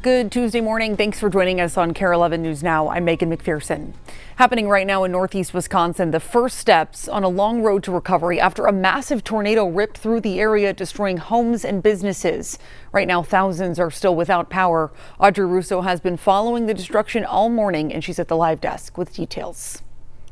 Good Tuesday morning. Thanks for joining us on Kare 11 News Now. I'm Megan McPherson. Happening right now in northeast Wisconsin, the first steps on a long road to recovery after a massive tornado ripped through the area, destroying homes and businesses. Right now, thousands are still without power. Audrey Russo has been following the destruction all morning, and she's at the live desk with details.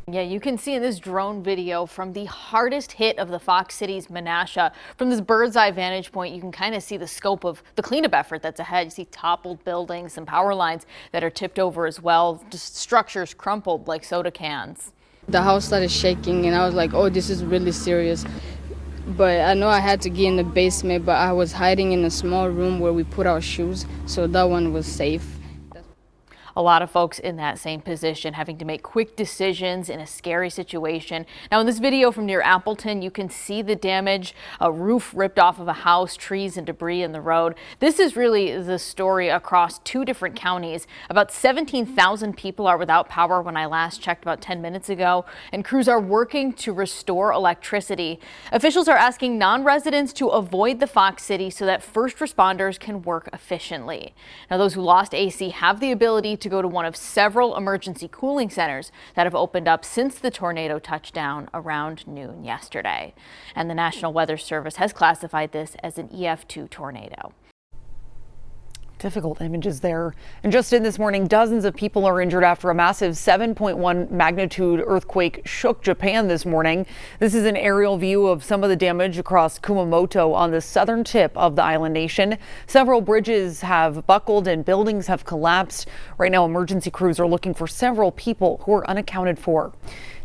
Yeah, you can see in this drone video from the hardest hit of the Fox Cities Menasha. From this bird's eye vantage point, you can kind of see the scope of the cleanup effort that's ahead. You see toppled buildings and power lines that are tipped over as well, just structures crumpled like soda cans. The house started shaking and I was like, oh, this is really serious. But I know I had to get in the basement, but I was hiding in a small room where we put our shoes, so that one was safe. A lot of folks in that same position having to make quick decisions in a scary situation. Now in this video from near Appleton, you can see the damage, a roof ripped off of a house, trees and debris in the road. This is really the story across two different counties. About 17,000 people are without power when I last checked about 10 minutes ago, and crews are working to restore electricity. Officials are asking non-residents to avoid the Fox City so that first responders can work efficiently. Now those who lost AC have the ability to go to one of several emergency cooling centers that have opened up since the tornado touched down around noon yesterday. And the National Weather Service has classified this as an EF2 tornado. Difficult images there. And just in this morning, dozens of people are injured after a massive 7.1 magnitude earthquake shook Japan this morning. This is an aerial view of some of the damage across Kumamoto on the southern tip of the island nation. Several bridges have buckled and buildings have collapsed. Right now, emergency crews are looking for several people who are unaccounted for.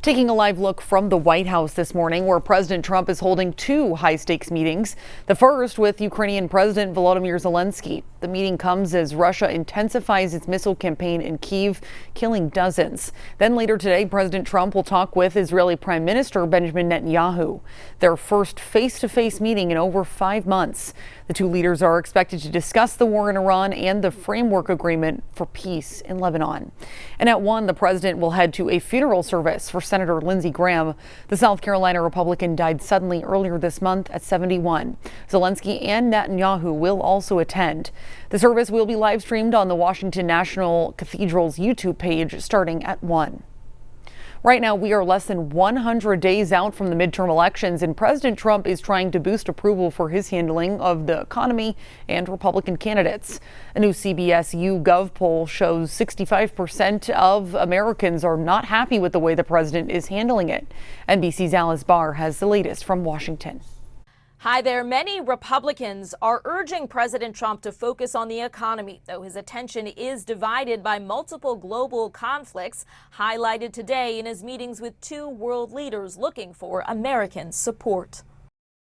Taking a live look from the White House this morning, where President Trump is holding two high-stakes meetings. The first with Ukrainian President Volodymyr Zelensky. The meeting comes as Russia intensifies its missile campaign in Kyiv, killing dozens. Then later today, President Trump will talk with Israeli Prime Minister Benjamin Netanyahu. Their first face-to-face meeting in over 5 months. The two leaders are expected to discuss the war in Iran and the framework agreement for peace in Lebanon. And at 1, the president will head to a funeral service for Senator Lindsey Graham. The South Carolina Republican died suddenly earlier this month at 71. Zelensky and Netanyahu will also attend. The service will be live streamed on the Washington National Cathedral's YouTube page starting at 1. Right now, we are less than 100 days out from the midterm elections, and President Trump is trying to boost approval for his handling of the economy and Republican candidates. A new CBS YouGov poll shows 65% of Americans are not happy with the way the president is handling it. NBC's Alice Barr has the latest from Washington. Hi there. Many Republicans are urging President Trump to focus on the economy, though his attention is divided by multiple global conflicts, highlighted today in his meetings with two world leaders looking for American support.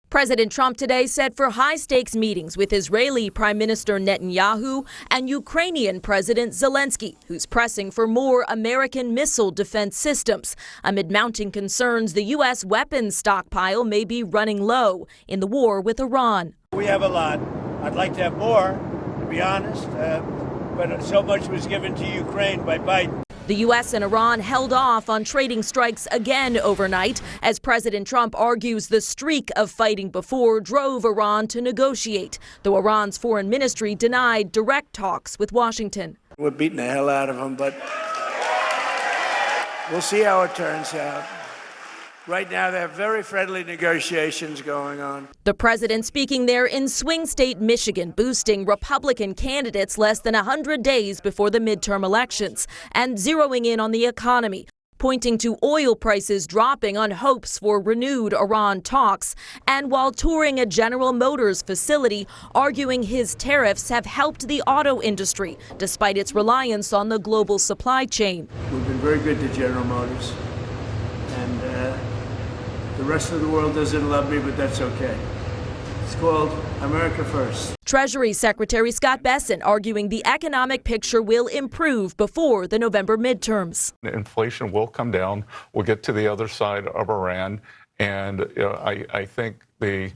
President Trump today set for high-stakes meetings with Israeli Prime Minister Netanyahu and Ukrainian President Zelensky, who's pressing for more American missile defense systems, amid mounting concerns the U.S. weapons stockpile may be running low in the war with Iran. We have a lot. I'd like to have more, to be honest, but so much was given to Ukraine by Biden. The U.S. and Iran held off on trading strikes again overnight as President Trump argues the streak of fighting before drove Iran to negotiate, though Iran's foreign ministry denied direct talks with Washington. We're beating the hell out of them, but we'll see how it turns out. Right now, there are very friendly negotiations going on. The president speaking there in swing state Michigan, boosting Republican candidates less than 100 days before the midterm elections and zeroing in on the economy, pointing to oil prices dropping on hopes for renewed Iran talks, and while touring a General Motors facility, arguing his tariffs have helped the auto industry despite its reliance on the global supply chain. We've been very good to General Motors, and the rest of the world doesn't love me, but that's okay. It's called America First. Treasury Secretary Scott Bessent arguing the economic picture will improve before the November midterms. Inflation will come down. We'll get to the other side of Iran, and I think the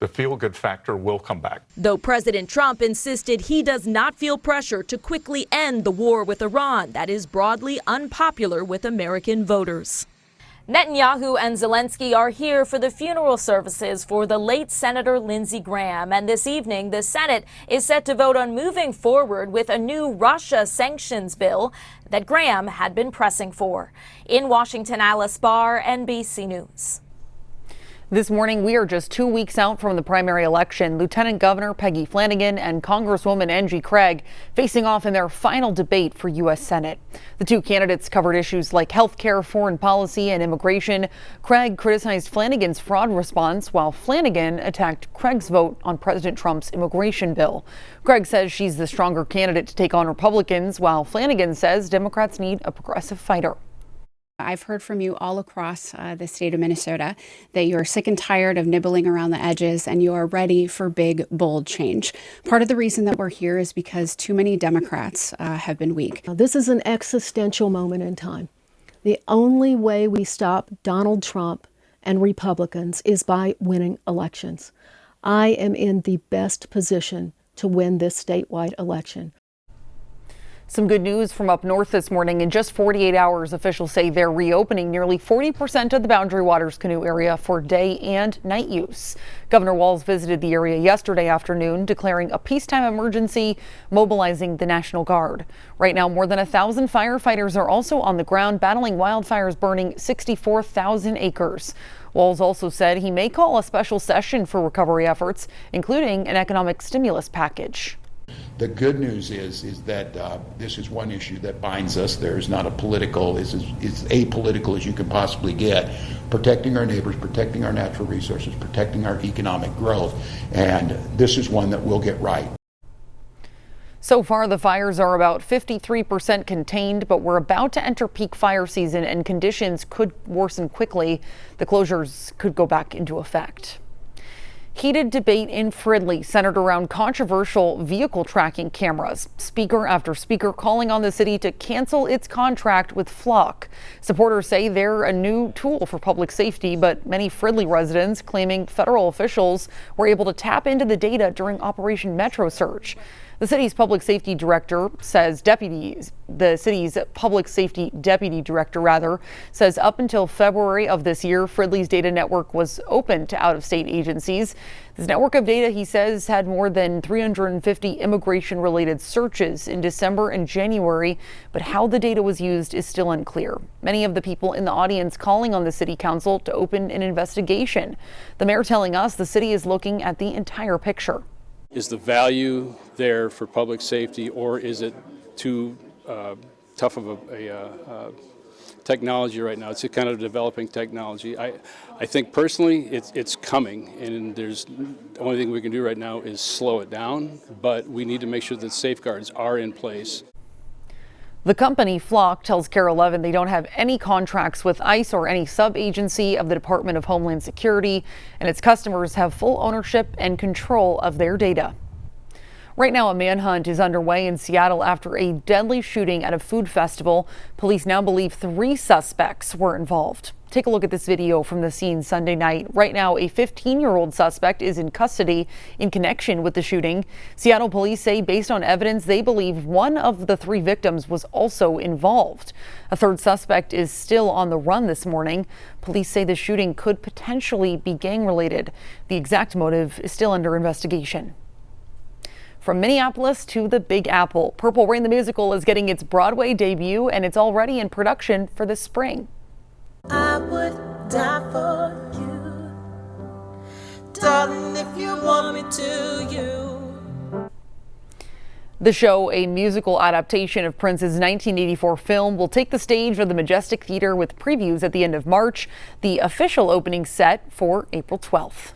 feel-good factor will come back. Though President Trump insisted he does not feel pressure to quickly end the war with Iran that is broadly unpopular with American voters. Netanyahu and Zelensky are here for the funeral services for the late Senator Lindsey Graham. And this evening, the Senate is set to vote on moving forward with a new Russia sanctions bill that Graham had been pressing for. In Washington, Alice Barr, NBC News. This morning, we are just 2 weeks out from the primary election. Lieutenant Governor Peggy Flanagan and Congresswoman Angie Craig facing off in their final debate for U.S. Senate. The two candidates covered issues like health care, foreign policy, and immigration. Craig criticized Flanagan's fraud response, while Flanagan attacked Craig's vote on President Trump's immigration bill. Craig says she's the stronger candidate to take on Republicans, while Flanagan says Democrats need a progressive fighter. I've heard from you all across the state of Minnesota that you're sick and tired of nibbling around the edges and you are ready for big, bold change. Part of the reason that we're here is because too many Democrats have been weak. This is an existential moment in time. The only way we stop Donald Trump and Republicans is by winning elections. I am in the best position to win this statewide election. Some good news from up north this morning. In just 48 hours, officials say they're reopening nearly 40% of the Boundary Waters canoe area for day and night use. Governor Walz visited the area yesterday afternoon, declaring a peacetime emergency, mobilizing the National Guard. Right now, more than 1,000 firefighters are also on the ground battling wildfires burning 64,000 acres. Walz also said he may call a special session for recovery efforts, including an economic stimulus package. The good news is that this is one issue that binds us. There is not a political, it's apolitical as you can possibly get. Protecting our neighbors, protecting our natural resources, protecting our economic growth, and this is one that we'll get right. So far, the fires are about 53% contained, but we're about to enter peak fire season and conditions could worsen quickly. The closures could go back into effect. Heated debate in Fridley centered around controversial vehicle tracking cameras. Speaker after speaker calling on the city to cancel its contract with Flock. Supporters say they're a new tool for public safety, but many Fridley residents claiming federal officials were able to tap into the data during Operation Metro Surge. The city's public safety director says the city's public safety deputy director says up until February of this year, Fridley's data network was open to out-of-state agencies. This network of data, he says, had more than 350 immigration-related searches in December and January, but how the data was used is still unclear. Many of the people in the audience calling on the city council to open an investigation. The mayor telling us the city is looking at the entire picture. Is the value there for public safety, or is it too tough of a technology right now? It's a kind of developing technology. I think personally it's coming, and the only thing we can do right now is slow it down, but we need to make sure that safeguards are in place. The company Flock tells Kare 11 they don't have any contracts with ICE or any sub-agency of the Department of Homeland Security, and its customers have full ownership and control of their data. Right now, a manhunt is underway in Seattle after a deadly shooting at a food festival. Police now believe 3 suspects were involved. Take a look at this video from the scene Sunday night. Right now, a 15-year-old suspect is in custody in connection with the shooting. Seattle police say based on evidence, they believe one of the 3 victims was also involved. A 3rd suspect is still on the run this morning. Police say the shooting could potentially be gang-related. The exact motive is still under investigation. From Minneapolis to the Big Apple, Purple Rain the Musical is getting its Broadway debut, and it's already in production for this spring. I would die for you, darling, if you want me to, you. The show, a musical adaptation of Prince's 1984 film, will take the stage of the Majestic Theater with previews at the end of March. The official opening set for April 12th.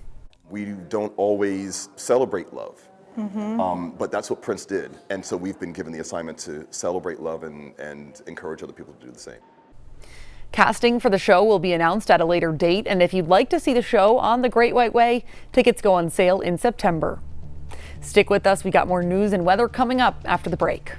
We don't always celebrate love. But that's what Prince did. And so we've been given the assignment to celebrate love and encourage other people to do the same. Casting for the show will be announced at a later date. And if you'd like to see the show on the Great White Way, tickets go on sale in September. Stick with us. We got more news and weather coming up after the break.